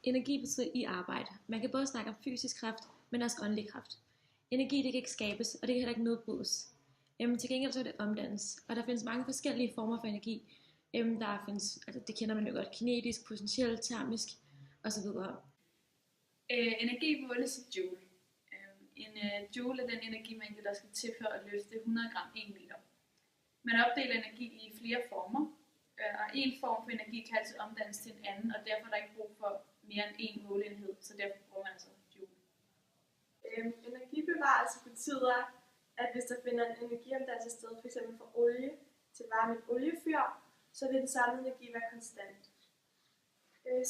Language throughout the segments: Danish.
Energi betyder i arbejde. Man kan både snakke om fysisk kraft, men også åndelig kraft. Energi det kan ikke skabes, og det kan heller ikke nedbrydes. Til gengæld så kan det omdannes, og der findes mange forskellige former for energi. Der findes, det kender man jo godt, kinetisk, potentiel, termisk osv. Energi måles i joule. En joule er den energimængde, der skal til for at løfte 100 gram 1 meter. Man opdeler energi i flere former, og en form for energi kan altså omdannes til en anden, og derfor er der ikke brug for mere end én måleenhed, så derfor bruger man altså joule. Energibevarelse betyder, at hvis der finder en energiomdannelse sted, f.eks. fra olie til varme i et oliefyr, så vil den samlede energi være konstant.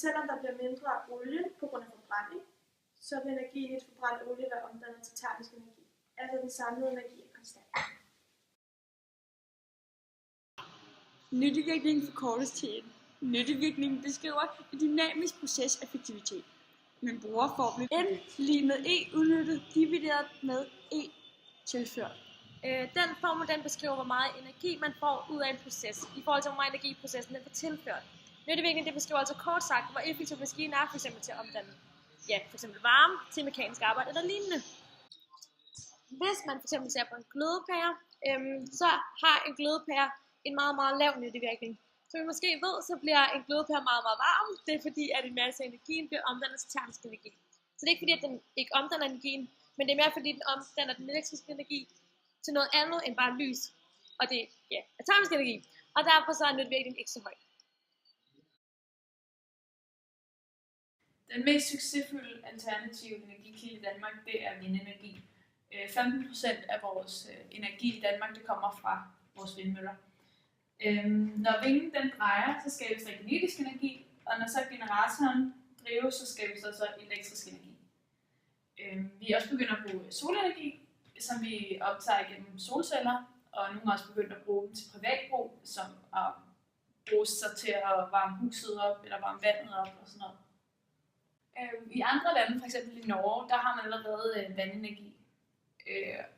Selvom der bliver mindre olie på grund af forbrænding, så vil energien i et forbrændt olie være omdannet til termisk energi. Altså den samlede energi er konstant. Nyttevirkningen forkortes til N. Nyttevirkningen beskriver en dynamisk proceseffektivitet. Man bruger formlen N lige med E udnyttet divideret med E tilført. Den formel den beskriver, hvor meget energi man får ud af en proces, i forhold til hvor meget energi processen den får tilført. Nyttevirkningen det beskriver altså kort sagt, hvor effektiv maskinen er for eksempel til at omdanne for eksempel varme til mekanisk arbejde eller lignende. Hvis man for eksempel ser på en glødepære, så har en glødepære en meget, meget lav nyttevirkning. Som I måske ved, så bliver en glødepære meget, meget varm. Det er fordi, at en masse af energien bliver omdannet til termisk energi. Så det er ikke fordi, at den ikke omdanner energien, men det er mere fordi, den omdanner den elektriske energi til noget andet end bare lys. Og det er termisk energi. Og derfor så er nyttevirkningen ikke så høj. Den mest succesfulde alternative energikilde i Danmark, det er vindenergi. 15% af vores energi i Danmark, det kommer fra vores vindmøller. Når vingen den drejer, så skabes der kinetisk energi, og når så generatoren drives, så skabes der så elektrisk energi. Vi er også begyndt at bruge solenergi, som vi optager gennem solceller, og nogle er også begyndt at bruge dem til privatbrug, som at bruge sig til at varme huset op, eller varme vandet op og sådan noget. I andre lande, f.eks. i Norge, der har man allerede vandenergi.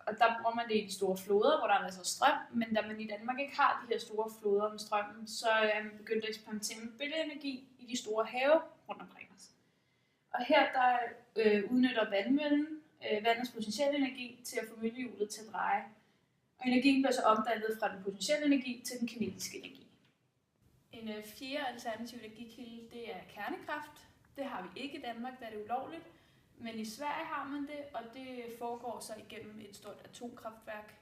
Og der bruger man det i de store floder, hvor der er masser af strøm, men da man i Danmark ikke har de her store floder med strømmen, så er man begyndt at eksperimentere med bølgeenergi i de store have rundt omkring os. Og her der udnytter vandmøllen vandets potentielle energi til at få møllehjulet til at dreje. Og energien bliver så omdannet fra den potentielle energi til den kinetiske energi. En fjerde alternativ energikilde, det er kernekraft. Det har vi ikke i Danmark, da det er ulovligt. Men i Sverige har man det, og det foregår så igennem et stort atomkraftværk.